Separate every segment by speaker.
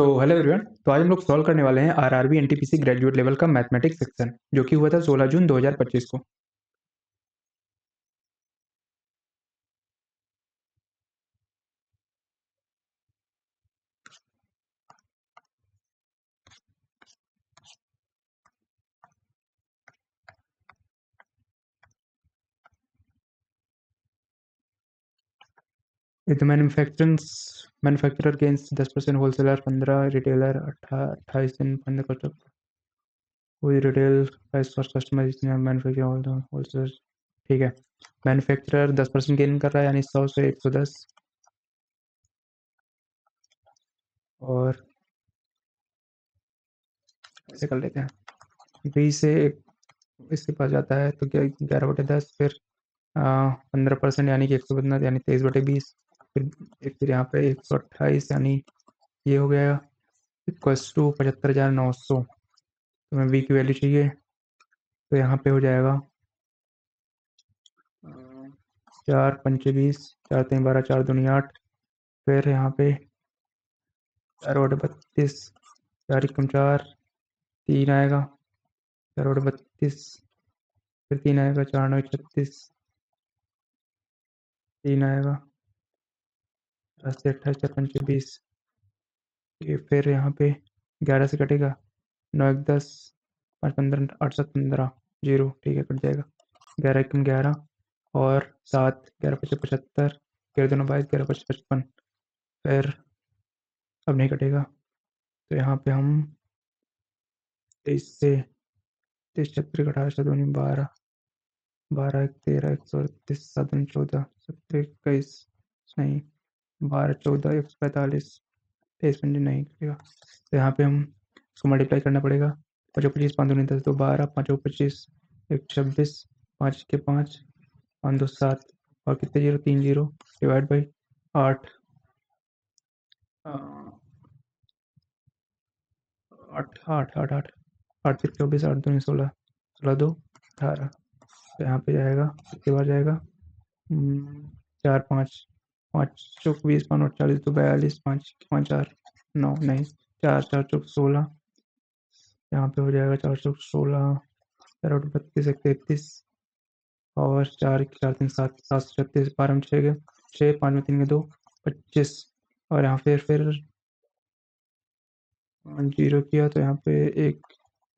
Speaker 1: So hello everyone. तो आज हम लोग सॉल्व करने वाले हैं आरआरबी एनटीपीसी ग्रेजुएट लेवल का मैथमेटिक्स सेक्शन जो कि हुआ था 16 जून 2025 को। With manufacturer gains 10%, wholesaler 15, retailer 28 दिन, 15 कोई retail price for customer manufacture wholesaler. ठीक है, मैन्युफैक्चरर 10% गेन कर रहा है यानी 100 से 110। और ऐसे कर लेते हैं, 20 से इसके पास जाता है तो क्या 11/10, फिर 15% यानी कि 115 यानी 23/20, फिर यहाँ पे 128 यानी ये हो गया इक्वल्स टू 75,900। तो हमें v की वैल्यू चाहिए, तो यहाँ पे हो जाएगा 4×5 = 20, 4×3 = 12, 4×2 = 8, फिर यहाँ पे 4/32, 4×1 = 4, 3 आएगा, 4/32, फिर 3 आएगा, 4×9 = 36, 3 आएगा, 28, 4×5 = 20, फिर यहाँ पे 11 से कटेगा, 9×1 = 10, 5×15 = 8, 7 = 15, 0। ठीक है, कट जाएगा। 11×1 = 11 और 7, 11×5 = 75, 11×2 = 22, 11×5 = 55। फिर अब नहीं कटेगा, तो यहाँ पे हम 23 से 23, 36, 18, 7 × 12, 12, 1, 13, 138, 7 × 14, 17, 21, नहीं, 12, 14, 145, 23 नहीं कटेगा। तो यहाँ पे हम इसको मल्टीप्लाई करना पड़ेगा। 5×25, 5×2 = 10, 2 12, 5×25, 1 26, 5 के 5, 5×2 = 7, और कितने जीरो, 3 जीरो, डिवाइड बाई 8, 8 8 8 8 8 3 24, 8 2 16, 16 2 18। तो यहाँ पे जाएगा, कितनी बार जाएगा, 4 5, 5 चौक 20, 5 और 40, 2 42, 5 5 4 9, नहीं, 4 4 चौक 16, यहाँ पे हो जाएगा 4 चौक 16, 4 8 32, 1 33, और 4 4 3 7, 7 36, 12 में 6 6, 5 में 3 के 2, 25, और यहाँ फिर 0 किया तो यहाँ पे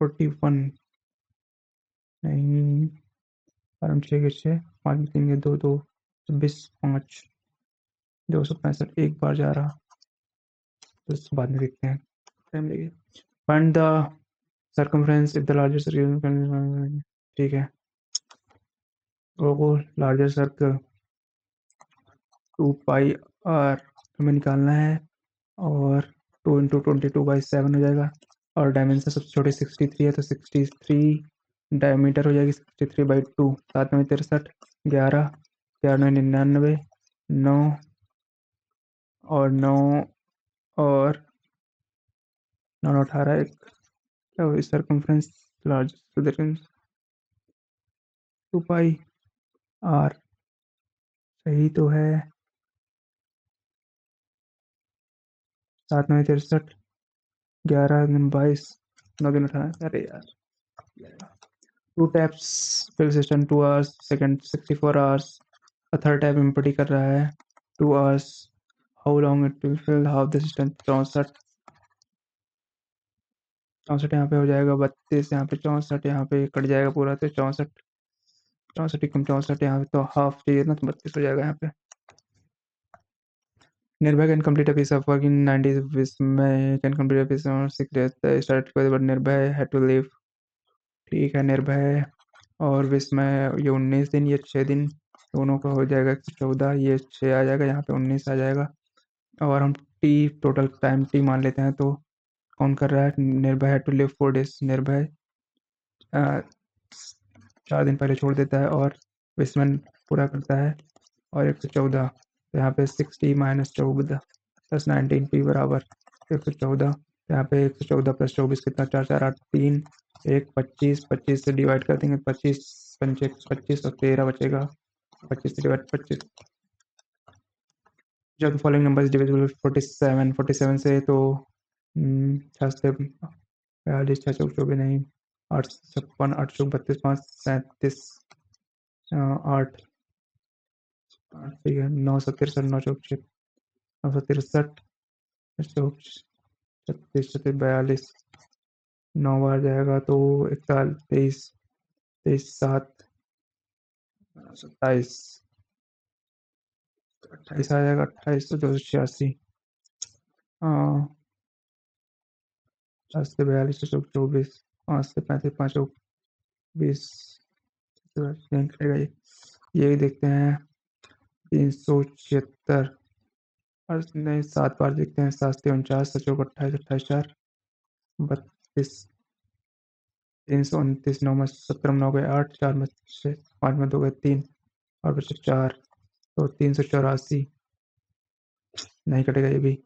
Speaker 1: 41, नहीं, 12 में 6 के 6, 5 में 3 के 2, 2 26, 5, 265, एक बार जा रहा, तो इसको बाद में देखते हैं, टाइम लगे। Find the circumference if the larger circle. ठीक है, वो लार्जर सर्कल 2πr हमें निकालना है, और 2 × 22/7 हो जाएगा, और डायमेंशन सबसे छोटे 63 है, तो 63 डायमीटर हो जाएगी, 63/2, 7 9 63, 11, 4 9 99, 9 और 9 और 9 18, एक क्या हुई सर्कमफ्रेंस लार्ज 2πr, सही तो है, 7 9 63, 11 22, 9 3 18, अरे यार, 2 taps fill system 2 hours second 64 hours, a third tap empty कर रहा है 2 hours, how long it will fill half the system 64, 64 यहाँ पे हो जाएगा 32, यहाँ पे 64, यहाँ पे कट जाएगा पूरा, तो 64, 64 कम 64, यहाँ पे तो हाफ चाहिए ना, तो 32 हो जाएगा यहाँ पे। Nirbhay can complete a piece of work in 90 Vismay can complete a piece of 6 days start but Nirbhay had to leave. ठीक है, निर्भय और विस्मय ये 19 दिन, ये 6 दिन, दोनों का हो जाएगा 14, ये 6 आ जाएगा, यहाँ पे 19 आ जाएगा, और हम टी टोटल टाइम टी मान लेते हैं, तो कौन कर रहा है, निर्भय है टू लिव 4 days, निर्भय 4 दिन पहले छोड़ देता है, और विस्मय पूरा करता है, और 114, तो यहाँ पे 60 - 14 + 19 टी बराबर 114, यहाँ पे 114 + 24 कितना, 4 4 8 3, 1 25, 25 से डिवाइड कर देंगे, 25 पंचे 25 और 13 बचेगा, 25 से डिवाइड 25, जब फॉलोइंग नंबर डिविजिबल 47, 47 से तो छः 42, 6 चौक 24 नहीं, 8 56, 8 चौक 32, 5 37, 8 8 ठीक है, 9 63, 9 चौक 6, 963, 6 चौक 36, 36 42, 9 बार जाएगा तो 41, 23, 23 7 27, 28 आ जाएगा, 28 तो 286, 10 से 42, 6 चौक 24, 5 से 35, 5 चौक 20, नहीं कटेगा ये देखते हैं, 376 और नहीं 7 बार देखते हैं, 7 से 49, 7 चौक 28, 28 4 32, 329, 9 में 17, 9 गए 8, 4 में 6, 5 में 2 गए 3 और बचे 4, तो 384 नहीं कटेगा ये भी,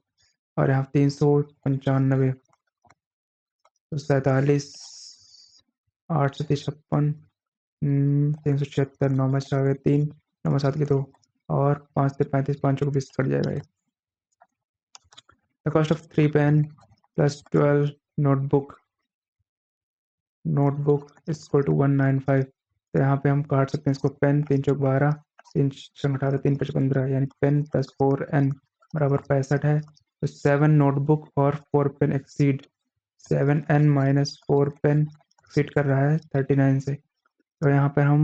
Speaker 1: और यहाँ 395, तो 47, 8 से 56, 376, 9 में 4 गए 3, 9 में 7 के 2 और 5 से 35, 5 चौक 20 कट जाएगा ये। The cost of 3 pen plus 12 notebook is equal to 195। तो यहाँ पे हम काट सकते हैं इसको, पेन 3 चौक 12, 3 छंग 18, 3 5 15, यानी पेन प्लस 4n बराबर 65 है। तो 7 नोटबुक और 4 pen exceed, 7n minus 4 pen exceed कर रहा है 39 से। तो यहाँ पर हम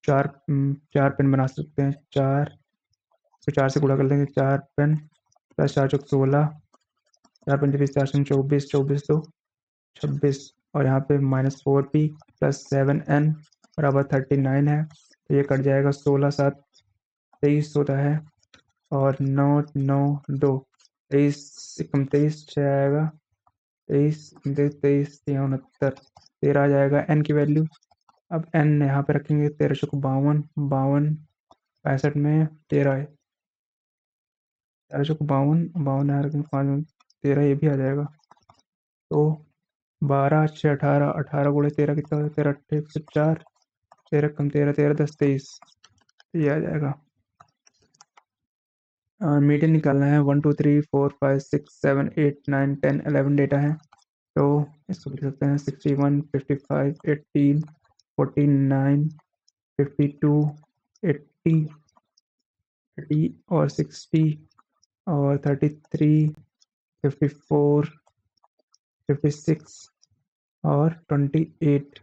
Speaker 1: चार पेन बना सकते हैं, 4 तो 4 से गुणा कर लेंगे, 4 पेन प्लस 4 चौक 16, 4 पंजे 20, 4 संग 24, 24 तो 26 और यहाँ पे -4p प्लस 7n बराबर 39 है। तो ये कट जाएगा, 16 7 23 होता है और 9 9 2 23 23 6 आएगा, 23 23 69 13 आ जाएगा n की वैल्यू। अब n यहाँ पे रखेंगे, 13 चौक 52, 52 65 में 13 है, 13 चौक 52, 52 यहाँ रखेंगे 5 में 13, ये भी आ जाएगा। तो 12 6 18, 18 गुणे 13 कितना होता है, 13 8 104, 13 कम 13 13 10 23, ये आ जाएगा। मीडियन निकालना है, 1 2 3 4 5 6 7 8 9 10 11 डेटा है, तो इसको लिख सकते हैं 61 55 18 49 52 80 30 और 60 और 33 54 56 और 28,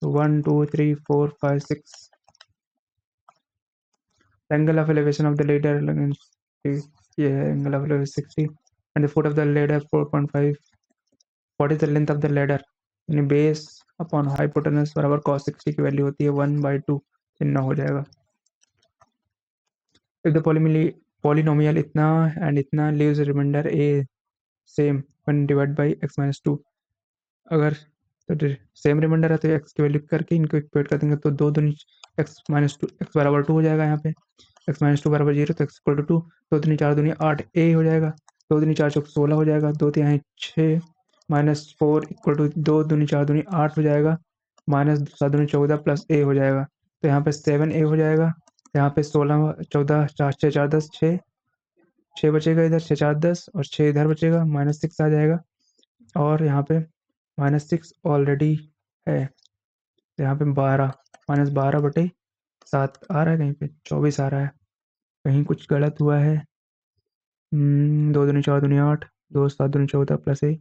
Speaker 1: 1 2 3 4 5 6। The angle of elevation of the ladder ये है angle of elevation 60 and the foot of the ladder 4.5। What is the length of the ladder? यानी base upon hypotenuse बराबर cos 60 की वैल्यू होती है 1/2, इतना हो जाएगा। If the polynomial इतना and इतना leaves remainder a same when divided by x minus 2, अगर तो सेम रिमाइंडर है तो x की वैल्यू करके इनको इक्वेट कर देंगे, तो 2 दूनी x माइनस 2 x बराबर 2 हो जाएगा, यहाँ पे x माइनस 2 बराबर 0, तो x इक्वल टू 2, 2 दूनी 4 दूनी 8 a हो जाएगा, 2 दूनी 4 चौक 16 हो जाएगा, 2 3 6 माइनस 4 इक्वल टू 2 दूनी 4 दूनी 8 हो जाएगा, माइनस 7 दूनी 14 प्लस a हो जाएगा, तो यहाँ पे 7a हो जाएगा, यहाँ पे 16 14 4 6 4 10 6 बचेगा, इधर 6 4 10 और 6 इधर बचेगा, -6 आ जाएगा, और यहाँ पे -6 ऑलरेडी है, तो यहाँ पे 12 -12/7 आ रहा है, कहीं पे 24 आ रहा है, कहीं कुछ गलत हुआ है। 2 दूनी 4 दूनी 8, 2 7 दूनी 14 प्लस a,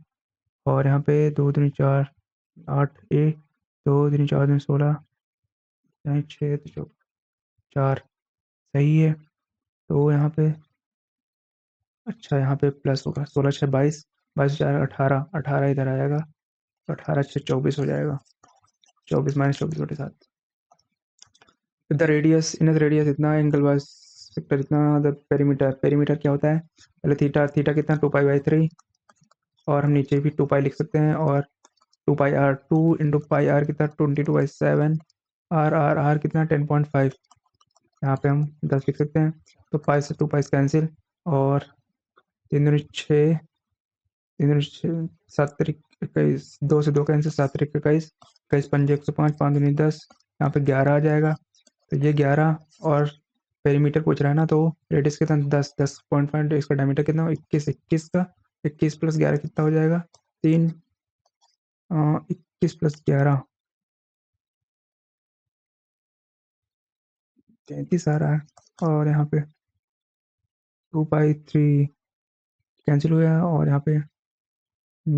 Speaker 1: और यहाँ पे 2 दूनी 4 8 a, 2 दूनी 4 दूनी 16, यहाँ 6 तो 4 सही है। तो यहाँ पे अच्छा, यहाँ पे प्लस होगा, 16 6 22, 22 4 18, 18 इधर आ जाएगा, तो 18 6 24 हो जाएगा, 24 -24/7। The radius in the radius इतना, एंगल वाइज सेक्टर इतना, द पेरीमीटर क्या होता है, पहले थीटा कितना 2π/3, और हम नीचे भी 2π लिख सकते हैं, और 2πr 2 इंटू πr कितना 22/7, r कितना 10.5, यहाँ पे हम 10 लिख सकते हैं, तो पाई से 2π कैंसिल, और 3 दूनी 6, 3 दूनी 6 7 तरीक 21, 2 से 2 कैंसिल, 7 तरीक 21, 21 पंजे 105, 5 दूनी 10, यहाँ पे 11 आ जाएगा, तो ये 11, और पेरीमीटर पूछ रहा है ना, तो रेडियस कितना 10 10.5, इसका डायमीटर कितना 21 21 का 21 + 11 कितना हो जाएगा? 3 21 + 11 33 आ रहा है। और यहाँ पे 2/3 कैंसिल हो गया, और यहाँ पे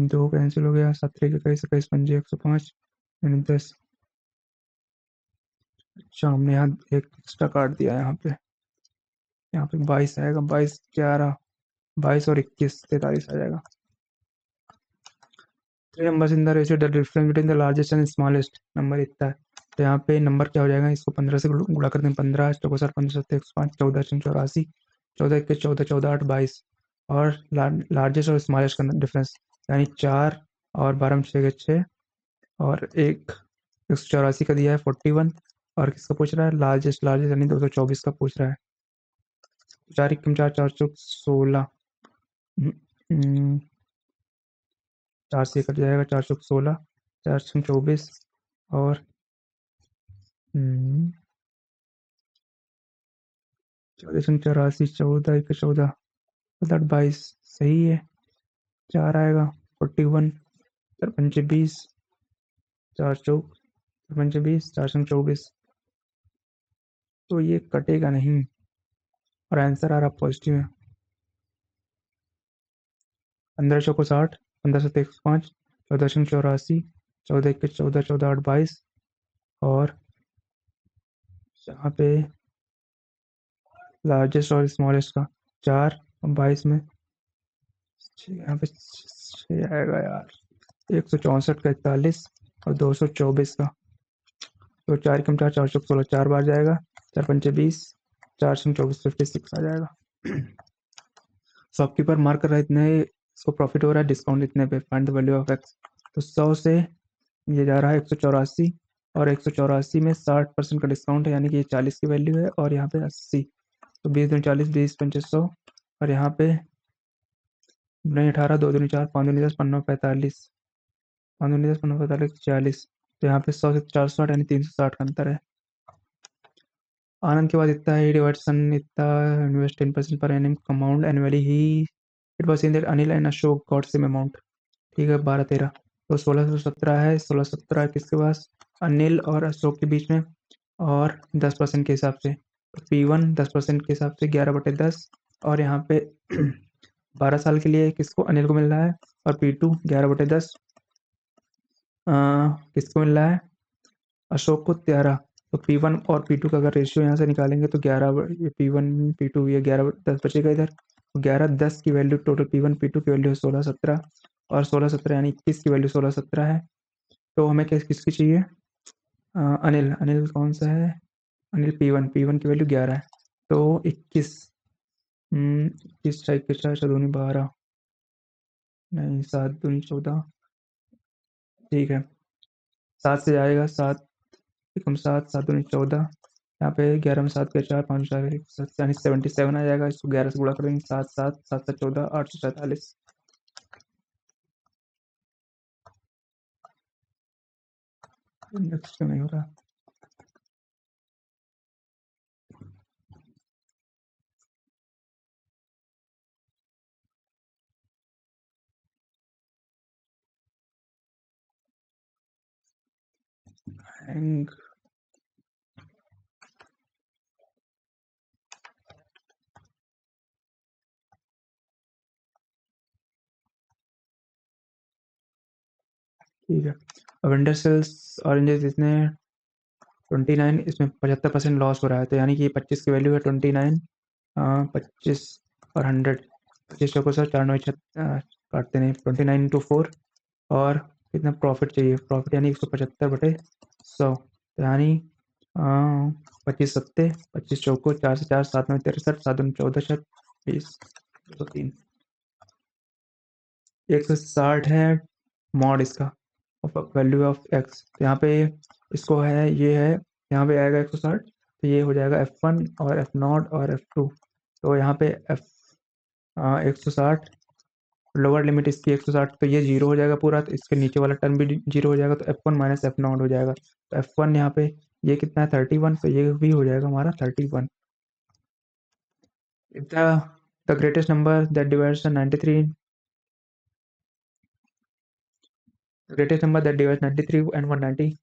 Speaker 1: 2 कैंसिल हो गया। 7 3 21 21 पंजे 105 यानी 10। अच्छा, हमने यहाँ एक एक्स्ट्रा काट दिया है। यहाँ पे 22 आएगा। 22 11 22 और 21 43 आ जाएगा। 3 numbers in the ratio the difference between the largest and smallest number इतना है। तो यहाँ पे नंबर क्या हो जाएगा? इसको 15 से गुणा करते हैं। 15 चौको 7 15 7 105 14 84 14 21 14 14 8 22 और लार्जेस्ट और स्मॉलेस्ट का डिफरेंस यानी 4 और 12 6 6 और 184 का दिया है 41। और किसका पूछ रहा है? लार्जेस्ट लार्जेस्ट यानी 224 का पूछ रहा है। 4 1 4 4 चौक 16 4 से कट जाएगा। 4 चौक 16 4 छः 24 और 14 14 1 14 22 सही है। 4 आएगा 41 4 पंचे 20 4 चौक 20 4 छः 24। तो ये कटेगा नहीं और आंसर आ रहा पॉजिटिव है। 15 चौको 60 15 7 105 14 छः 84 14 1 14 14 8 22 और यहाँ पे लार्जेस्ट और स्मॉलेस्ट का 4 और 22 में यहाँ पे 6 आएगा यार। 164 का 41 और 224 का। तो 4 कम 4 4 चौक 16 4 बार जाएगा। 4 पंचे 20 4 छः 24 56 आ जाएगा। शॉपकीपर मार्क कर रहा है इतने, इसको प्रॉफिट हो रहा है डिस्काउंट इतने पे। Find the value of x. तो 100 से ये जा रहा है 184 और 184 में 60% का डिस्काउंट है यानी कि ये 40 की वैल्यू है और यहाँ पे 80। तो 20 दूनी 40 20 पंचे 100 और यहाँ पे 18 2 दूनी 4 5 दूनी 10 15 45 5 दूनी 10 15 45 40। तो यहाँ पे 100 से 460 यानी 360 का अंतर है। आनंद के बाद इतना है डिवाइड सन इतना invest 10% per annum compound annually he it was in that Anil and Ashok got same amount. ठीक है 12 13 तो 1617 है। 1617 किसके पास? अनिल और अशोक के बीच में और 10% के हिसाब से। तो P1 10% के हिसाब से 11/10 और यहाँ पे 12 साल के लिए किसको? अनिल को मिल रहा है। और P2 11/10 किसको मिल रहा है? अशोक को 13। तो P1 और P2 का अगर रेशियो यहाँ से निकालेंगे तो 11 ये P1 P2 ये 11 10 बचेगा इधर। 11 10 की वैल्यू टोटल P1 P2 की वैल्यू है 16 17 और 16 17 यानी 21 की वैल्यू 16 17 है। तो हमें किसकी चाहिए? अनिल अनिल कौन सा है? अनिल P1 की वैल्यू 11 है। तो 21 21 6 21 4 4 दूनी 12 नहीं 7 दूनी 14। ठीक है 7 से जाएगा 7 कम 7 7 दूनी 14। यहाँ पे 11 में 7 के 4 5 4 यानी 77 आ जाएगा। इसको 11 से गुणा करेंगे 7 7 7 7 14 847। नेक्स्ट क्यों नहीं हो रहा? हैंग ठीक है। वेंडर सेल्स ऑरेंजेस इसने 29 इसमें 75% लॉस हो रहा है। तो यानी कि 25 की वैल्यू है 29 25 और 100 25 को सर 4 9 काटते नहीं 29 इंटू 4 और कितना प्रॉफिट चाहिए? प्रॉफिट यानी 175/100 तो यानी 25 सत्ते 25 चौको 4 से 4 7 9 63 7 9 14 20 203 160 है मॉड इसका वैल्यू ऑफ एक्स। तो यहाँ पे इसको है ये है यहाँ पे आएगा 160 तो ये हो जाएगा F1 और F0 और F2। तो यहाँ पे F 160 लोअर लिमिट इसकी 160 तो ये जीरो हो जाएगा पूरा। तो इसके नीचे वाला टर्म भी जीरो हो जाएगा तो F1 माइनस F0 हो जाएगा। तो F1 यहाँ पे ये कितना है 31 तो ये भी हो जाएगा हमारा 31। If the greatest number that divides 93 greatest number that divide 93 and 190,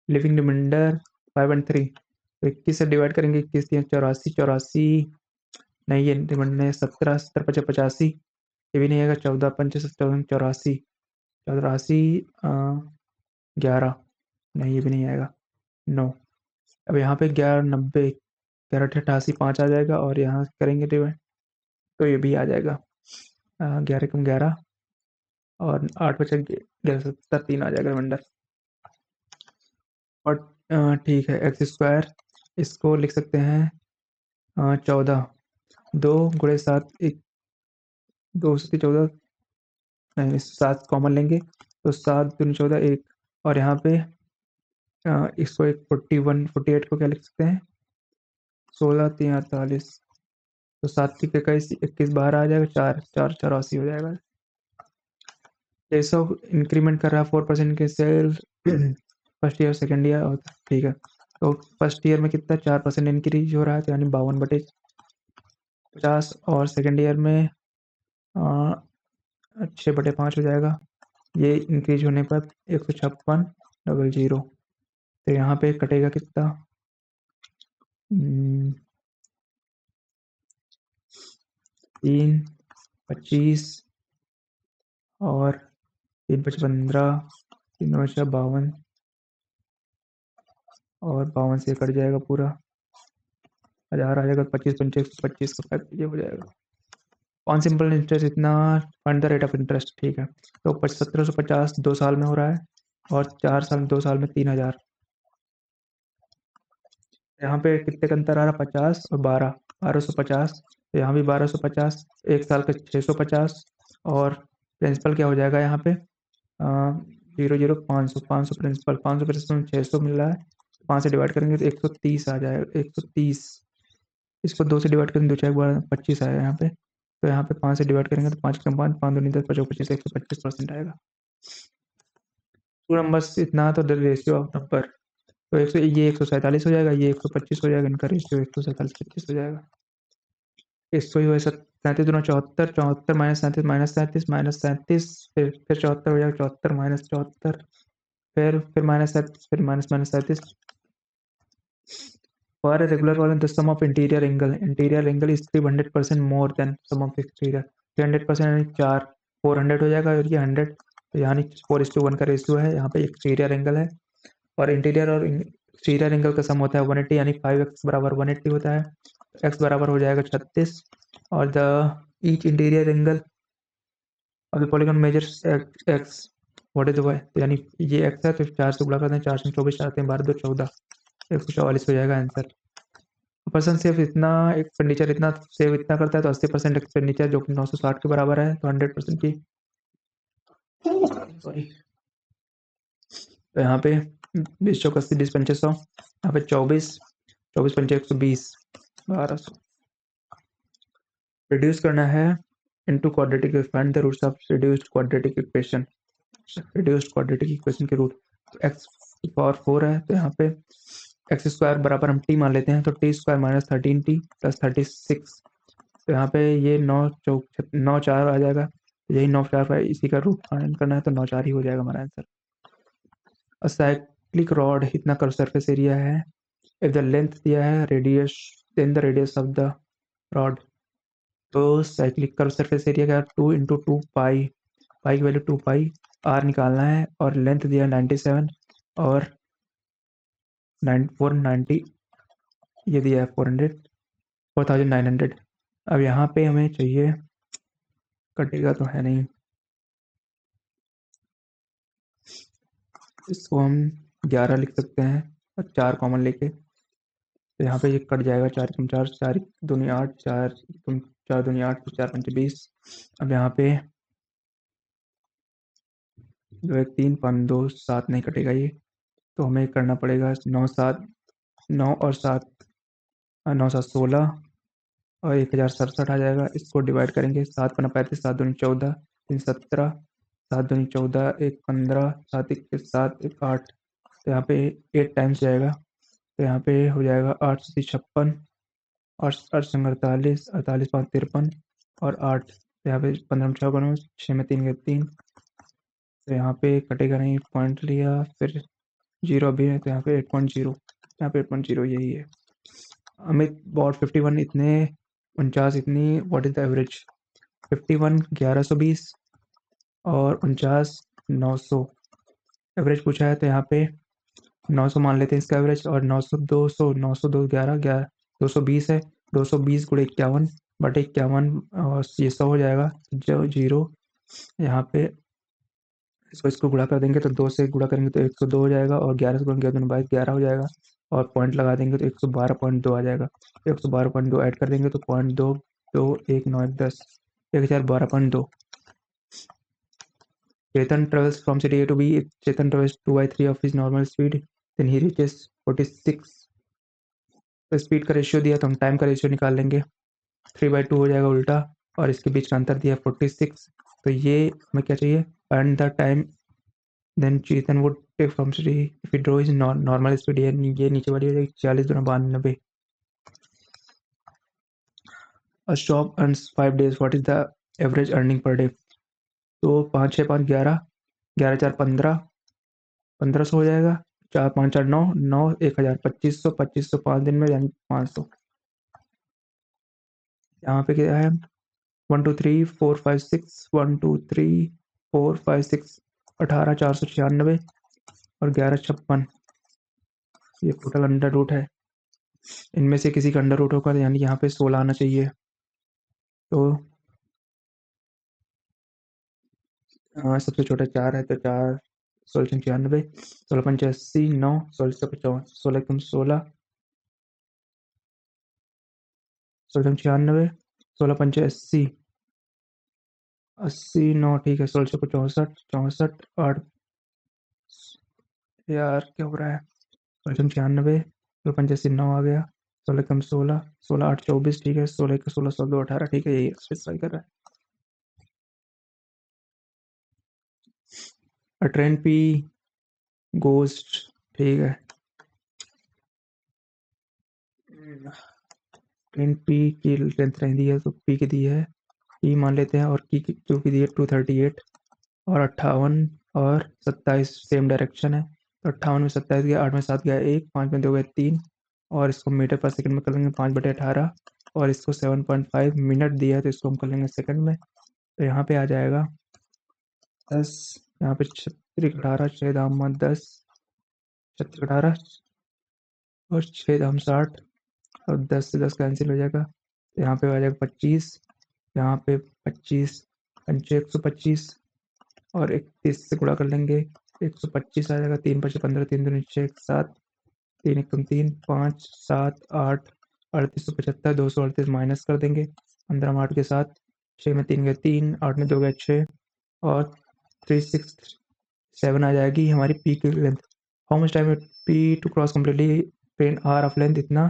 Speaker 1: leaving remainder 5 and 3। तो 21 से डिवाइड करेंगे, 21 3 84, 84 नहीं, ये रिमाइंडर 17, 17 5 85, ये भी नहीं आएगा। 14 5 14 84, 84 11, नहीं ये भी नहीं आएगा। 9। अब यहाँ पे 11 90, 11 88 5 आ जाएगा, और यहाँ करेंगे डिवाइड तो ये भी आ जाएगा। 11 कम 11 और 8 बचा 11 70, 3 आ जाएगा रिमाइंडर। और ठीक है, एक्स स्क्वायर इसको लिख सकते हैं 14, 2 गुणे 7 1, 2 से 14, नहीं 7 कॉमन लेंगे तो 7 दूनी 14 1, और यहाँ पे इसको एक 41 48 को क्या लिख सकते हैं 16 3 48, तो 7 3 21 21 बाहर आ जाएगा, 4 4 84 हो जाएगा। जैसा इंक्रीमेंट कर रहा है 4% के sale first year second year, और ठीक है, तो फर्स्ट ईयर में कितना 4% इंक्रीज हो रहा है, तो यानी 52/50, और सेकेंड ईयर में 6/5 हो जाएगा। ये इंक्रीज होने पर 156 0, तो यहाँ पे कटेगा कितना 3 25 और 3 5 15, 3 9 52, और 52 से कट जाएगा पूरा 1000 आ जाएगा। 25 25 25 का 5 ये हो जाएगा। ऑन सिंपल इंटरेस्ट इतना, fund the rate of interest, ठीक है। तो 1750 2 साल में हो रहा है, और 4 साल 2 साल में 3000। यहाँ पे कितने का अंतर आ रहा है 50 और 12, 1250, तो यहाँ भी 1250, 1 साल का 650, और प्रिंसिपल क्या हो जाएगा यहाँ पे 0 500 500 प्रिंसिपल, 500 प्रिंसिपल 600 मिल रहा है, 5 से डिवाइड करेंगे तो 130 आ जाएगा, 130। इसको 2 से डिवाइड करेंगे, 2 4 12 25 आएगा यहाँ पे, तो यहाँ पे 5 से डिवाइड करेंगे तो 5 कम 5 5 दूनी 10 5 25, 125% आएगा। टू नंबर्स इतना, तो रेशियो ऑफ नंबर, तो ये 147 हो जाएगा, ये 125 हो जाएगा, इनका रेशियो 147 25 हो जाएगा। इसको ही वैसे 37 दूना 74, 74 माइनस 37 माइनस 37 माइनस 37, फिर 74 हो जाएगा, 74 माइनस 74, फिर माइनस 37, फिर minus minus 37। For a regular column, the sum of interior angle is 300% more than sum of exterior। 300% यानी 4, 400 हो जाएगा, और ये 100, तो यानी 4:1 का रेशियो है। यहाँ पे एक्सटीरियर एंगल है, और इंटीरियर और एक्सटीरियर एंगल का सम होता है 180, यानी 5x बराबर 180 होता है। x बराबर हो जाएगा 36, और द ईच इंटीरियर एंगल और the polygon measures x, what is the y, तो यानी ये x है, तो 4 से गुणा करते हैं, 4 से 24, 4 3 12 2 14, 144 हो जाएगा आंसर। पर्सन सेव इतना एक्सपेंडिचर इतना सेव इतना करता है, तो 80% एक्सपेंडिचर जो कि 960 के बराबर है, तो 100% की सॉरी, तो यहाँ पे 20 चौक 80 20 पंचे 100, यहाँ पे 24 24 पंचे 120 1200। रिड्यूस करना है into quadratic, find the roots of reduced quadratic equation, reduced quadratic equation के रूट। तो एक्स की पावर 4 है, तो यहाँ पे एक्स स्क्वायर बराबर हम टी मान लेते हैं, तो T square minus 13t plus 36, तो यहाँ पे ये 9 चौक 9 4 आ जाएगा, तो यही 9 4 5 इसी का रूट फाइंड करना है, तो 9 4 ही हो जाएगा हमारा आंसर। साइक्लिक रॉड इतना कर सर्फेस एरिया है, इफ द लेंथ दिया है radius, then the radius of the rod, तो साइक्लिक कर सर्फेस एरिया का 2 इंटू 2 पाई, पाई की वैल्यू 2 पाई, आर निकालना है, और लेंथ दिया है 97 और 490, ये दिया है 400 4900। अब यहाँ पे हमें चाहिए, कटेगा तो है नहीं, इसको हम 11 लिख सकते हैं, और 4 कॉमन लेके, तो यहाँ पे ये कट जाएगा, 4 कम 4 4 दूनी 8 4 कम 4 दूनी 8 4 5 20। अब यहाँ पे 2 1 3 5 2 7 नहीं कटेगा ये, तो हमें करना पड़ेगा 9 7 9 और 7 9 7 16 और 1067 आ जाएगा। इसको डिवाइड करेंगे, 7 पन्ना 35, 7 दूनी 14 3 17, 7 दूनी 14 1 15, 7 1 7 1 8, तो यहाँ पे 8 टाइम्स जाएगा, तो यहाँ पे हो जाएगा 8 से 56 और 8 संग 48, 48 5 53 और 8, तो यहाँ पे 15 में 6 6 में 3 गए 3, तो यहाँ पे कटेगा नहीं, पॉइंट लिया, फिर 0 अभी है तो यहाँ पे 8.0, यहाँ पे 8.0 यही है। अमित बॉट 51 इतने, 49 इतनी, व्हाट इज द एवरेज? 51 1120 और 49 900 एवरेज पूछा है, तो यहाँ पे 900 मान लेते हैं इसका एवरेज, और 900 200 900 2 11 11 220 है, 220 गुणे 51 बटे 51 और ये 100 हो जाएगा, जो 0 यहाँ पे इसको गुणा कर देंगे तो 2 से गुणा करेंगे तो 102 हो जाएगा, और 11 से गुणा किया तो 11 हो जाएगा, और पॉइंट लगा देंगे तो 112.2 आ जाएगा। 112.2 ऐड कर देंगे तो 0.2 2 1 9 1 10 1012.2। Chetan travels from city A to B. If Chetan travels 2/3 of his normal speed, then he reaches 46। तो स्पीड का रेशियो दिया तो हम टाइम का रेशियो निकाल लेंगे, 3/2 हो जाएगा उल्टा, और इसके बीच का अंतर दिया 46। तो ये हमें क्या चाहिए? And the time then Chetan would take from city if he draw is normal speed, ये नीचे वाली हो जाएगी 40 गुना 92। A shop earns 5 days, what is the average earning per day? तो 5 6 5 11, 11 4 15, 1500 हो जाएगा, 4 5 8 9 9 1000, 2500, 2500 5 दिन में यानी 500। यहाँ पे क्या है? 1 2 3 4 5 6 1 2 3 4 5 6 18 496 और 1156, ये टोटल अंडर रूट है। इनमें से किसी का अंडर रूट होगा, यानी यहाँ पे 16 आना चाहिए। तो सबसे छोटा 4 है तो 4 1696, 16 85 9 1655, 16 कम 16 1696, 16 85 80 9, ठीक है, 1664 64 8, यार क्या हो रहा है? 1696, 16 85 9 आ गया, 16 कम 16 16 8 24, ठीक है, 16 1 16 16 2 18, ठीक है, यही स्पेसिफाई कर रहा है। ट्रेन पी गोस्ट, ठीक है, ट्रेन पी की लेंथ नहीं दी है तो पी की दी है, पी मान लेते हैं, और क्यू की दी है 238 और 58 और 27 सेम डायरेक्शन है, तो 58 में 27 गया, 8 में 7 गया 1, 5 में 2 गया 3, और इसको मीटर पर सेकंड में कर लेंगे 5/18, और इसको 7.5 मिनट दिया है तो इसको हम कर लेंगे सेकंड में। तो यहाँ पे आ जाएगा 10, यहाँ पे 36 18 6 दाम 10, 36 18 और 6 दाम 60, और 10 से 10 कैंसिल हो जाएगा, तो यहाँ पे आ जाएगा 25, यहाँ पे 25 पंचे 125, और 31 से गुणा कर लेंगे, 125 आ जाएगा, 3 5 15 3 दूनी 6 1 7 3 1 3 5 7 8 3875, 238 माइनस कर देंगे, 15 में 8 के साथ, 6 में 3 गए 3, 8 में 2 गए 6, और 367 आ जाएगी हमारी पी की length. How much time P to cross completely train are of length इतना,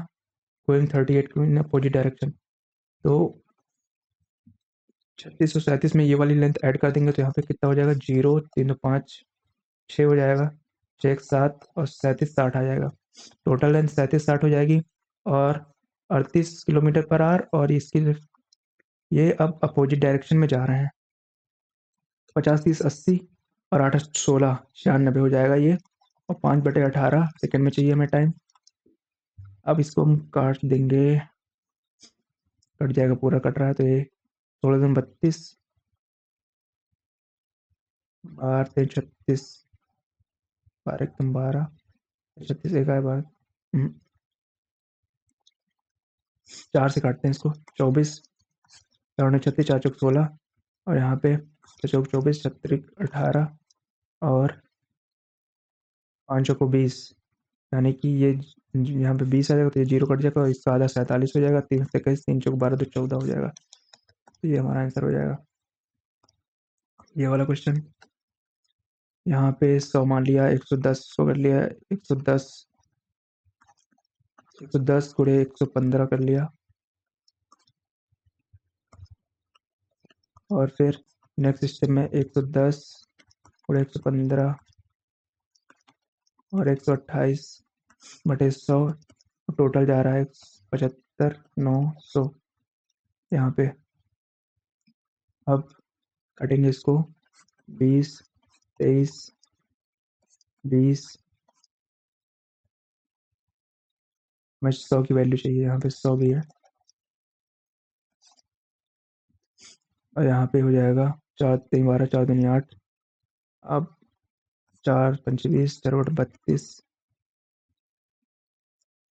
Speaker 1: गोइंग 38 इन अपोजिट डायरेक्शन। तो 3637 में ये वाली लेंथ ऐड कर देंगे तो यहाँ पे कितना हो जाएगा? 0 3 5 6 हो जाएगा, 6 1 7 और 37 60 आ जाएगा, टोटल लेंथ 37 60 हो जाएगी, और 38 किलोमीटर पर आवर, और इसकी ये अब अपोजिट डायरेक्शन में जा रहे हैं, 50 30 80 और 8 16 96 हो जाएगा ये, और 5/18 सेकेंड में चाहिए हमें टाइम। अब इसको हम काट देंगे, कट जाएगा, पूरा कट रहा है, तो ये 16 दूनी 32, 12 3 36, 12 एकदम 12, 36 एक आए 12, 4 से काटते हैं इसको, 24 4 36 4 चौक 16, और यहाँ पे 6 चौक 24 छत्रिक 18 और 5 चौको 20, यानी कि ये यहाँ पे 20 आ जाएगा तो ये 0 कट जाएगा, और इसका आधा 47 हो जाएगा, 3 से 21 3 चौक 12 तो 14 हो जाएगा, तो ये हमारा आंसर हो जाएगा ये वाला क्वेश्चन। यहाँ पे 100 मान लिया, 110 को कर लिया, 110 110 गुणे 115 कर लिया, और फिर नेक्स्ट स्टेप में 110 गुणे 115 और 128/100, टोटल जा रहा है 75 900। यहाँ पे अब कटेंगे इसको 20 23, 20, हमें 100 की वैल्यू चाहिए, यहाँ पे 100 भी है, और यहाँ पे हो जाएगा 4 3 12 4 दूनी 8। अब 4 5 20 4 बटे 32,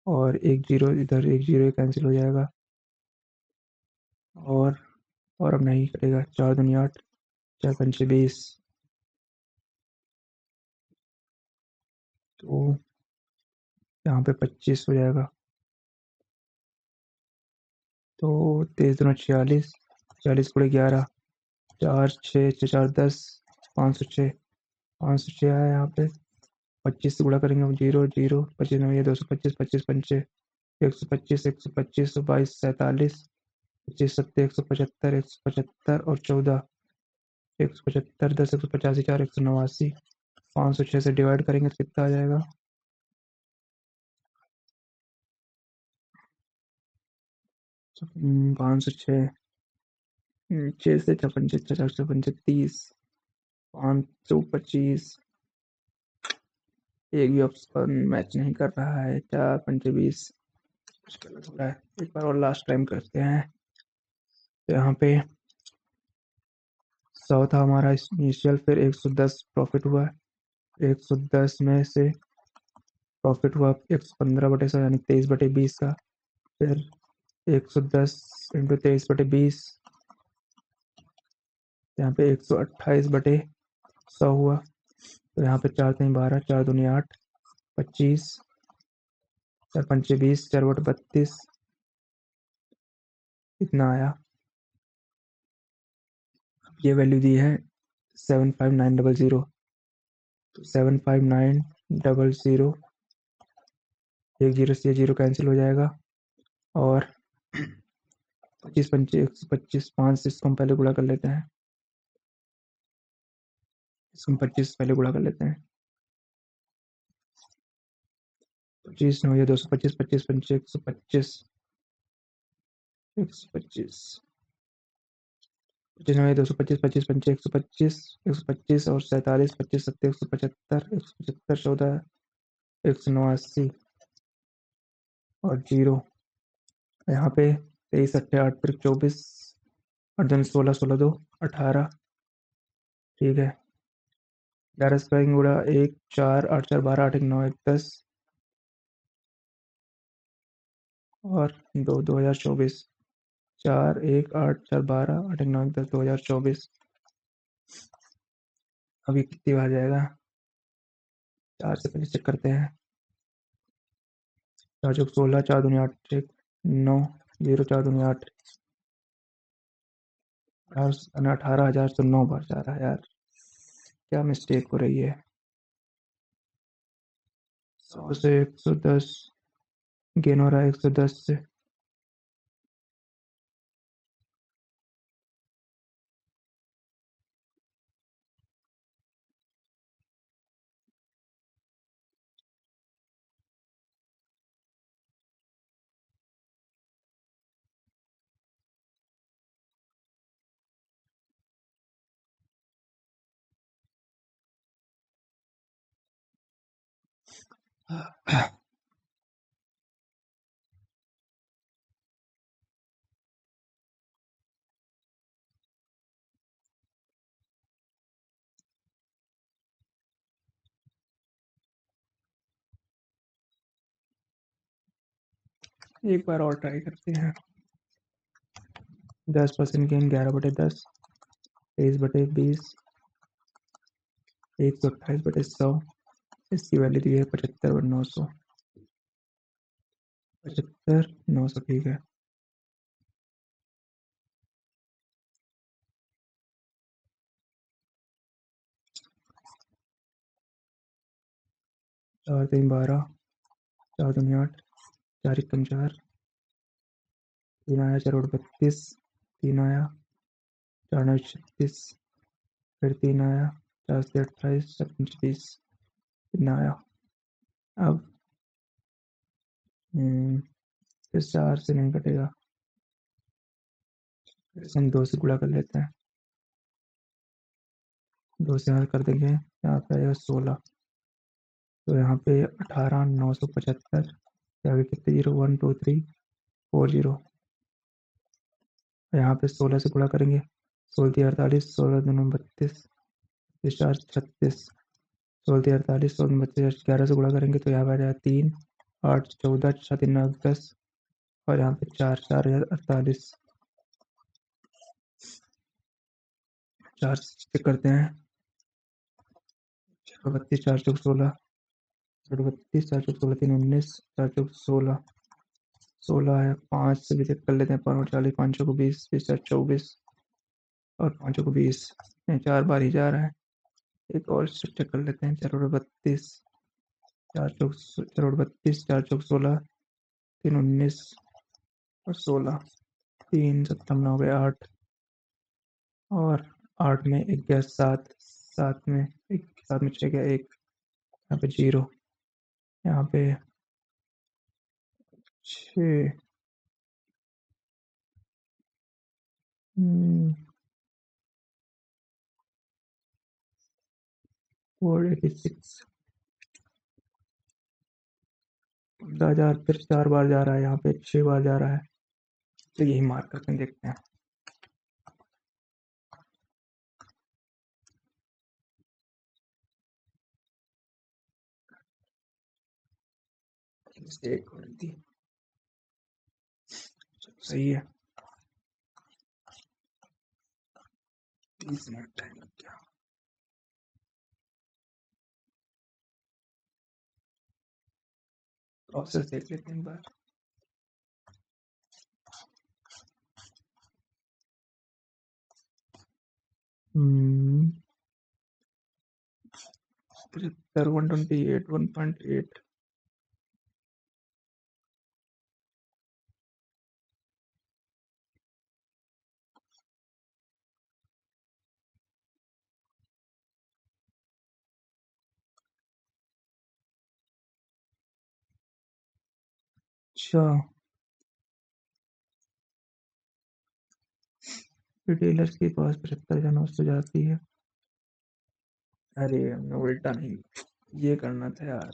Speaker 1: और एक जीरो इधर, एक जीरो कैंसिल हो जाएगा, और अब नहीं कटेगा। 4 दूनी 8, 4 पंचे 20, तो यहाँ पे 25 हो जाएगा। तो 23 दूना 46, 40 गुणे 11, 4 6 6 4 10, 506, 506 आया यहाँ पे। 25 से गुणा करेंगे हम, 0 0, 25 नौ, ये 225, 25 पंचे 125, 125 तो 22 47, 25 सत्ते 175, 175 और 14, 175 10 185 4 189, 506 से डिवाइड करेंगे तो कितना आ जाएगा? 506, 6 से 56, 456 30, 525, एक भी ऑप्शन मैच नहीं कर रहा है। 4 पंचे 20, कुछ गलत हो रहा है। एक बार और लास्ट टाइम करते हैं। तो यहाँ पे 100 था हमारा इनिशियल, फिर 110 प्रॉफिट हुआ, 110 में से प्रॉफिट हुआ 115 बटे 100 यानी 23 बटे 20 का, फिर 110 इंटू 23 बटे 20, यहाँ पे 128 बटे 100 हुआ। तो यहाँ पे 4 3 12, 4 दूनी 8, 25, 4 पंचे 20, 4 बटे 32, इतना आया। ये वैल्यू दी है 75900, तो 75900, एक जीरो से जीरो कैंसिल हो जाएगा, और 25 पंचे 125, 5 से इसको हम पहले गुणा कर लेते हैं, इसको हम 25 से पहले गुणा कर लेते हैं। 25 नौ, ये 225, 25 पंचे 125, 125, 25 नौ, ये 225, 25 पंचे 125, 125 और 47, 25 सत्ते 175, 175 14, 189 और जीरो। यहाँ पे 23 अट्ठे 8 फिर 24, 8 दूनी 16, 16 दो 18, ठीक है। 11 से करेंगे गुणा, 1 4 8 4 12, 8 1 9 1 10 और 2 2024, 4 1 8 4 12, 8 1 9 1 10 2024। अभी कितनी बार जाएगा? 4 से पहले चेक करते हैं। 4 चौक 16, 4 दूनी 8 1 9 0, 4 दूनी 8 18,000, तो 9 बार जा रहा है यार, क्या मिस्टेक हो रही है? 100 से 110 गेन हो रहा है, 110 से। एक बार और ट्राई करते हैं। 10% गेन 11/10, 23/20, 128/100, इसकी वैल्यू दी है 75/900, 75 900, ठीक है। 4 3 12, 4 दूनी 8, 4 1 4, 3 आया 4 बटे 32, 3 आया 4 9 36, फिर 3 आया 4 से 28, 4 5 20, कितना आया? अब फिर 4 से नहीं कटेगा, फिर से हम 2 से गुणा कर लेते हैं। 2 से यहाँ कर देंगे, यहाँ पे आएगा 16। तो यहाँ पे 18,975 के आगे कितने जीरो, 1 2 3 4 जीरो। यहाँ पे 16 से गुणा करेंगे, 16 48, 16 दूनी 32, 4 36, 16 48, 16 32, 11 से गुणा करेंगे तो यहाँ पे आ जाएगा 3 8 14, 7 9 10, और यहाँ पे 4 4 48, 4 से करते हैं, 32 4 चौक 16, 32 4 चौक 16, 3 19, 4 चौक 16, 16 है, 5 से भी चेक कर लेते हैं, 5 40, 5 चौक 20, 20 4 24, और 5 चौक 20, 4 बार ही जा रहा है। एक और चेक कर लेते हैं, 4 32, 4 चौक 4 32, 4 चौक 16, 3 19 और 16, 3 7 9 गए 8, और 8 में एक गया 7, 7 में एक, 7 में 6 गया 1, यहाँ पे 0, यहाँ पे 6, 486, 15,000, फिर 4 बार जा रहा है, यहाँ पे 6 बार जा रहा है, तो यही मार्क करके देखते हैं। मिस्टेक हो रही थी, सही है, 30 मिनट टाइम लग गया। प्रोसेस देख लेते हैं एक बार। हम्म 73 128 1.8, अच्छा, रिटेलर्स के पास 75,900 जाती है। अरे हमने उल्टा नहीं, ये करना था यार।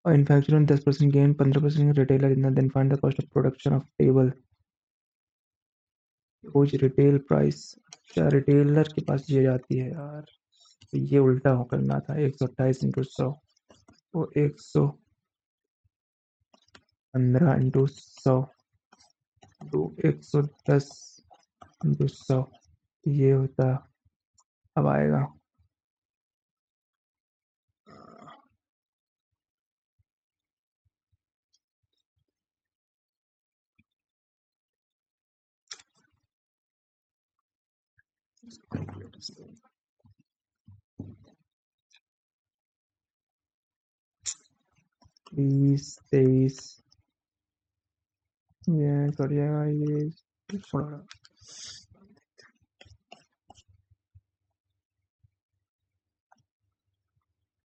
Speaker 1: Manufacturer 10% gain, 15% retailer in then find the cost of production of table, कुछ रिटेल प्राइस। अच्छा, रिटेलर के पास ये जाती है यार, तो ये उल्टा हो करना था, 128 इंटू 100, वो 115 इंटू 100, तो 110 इंटू 100, ये होता, अब आएगा कैलकुलेटर, 20 23, ये कट जाएगा, ये थोड़ा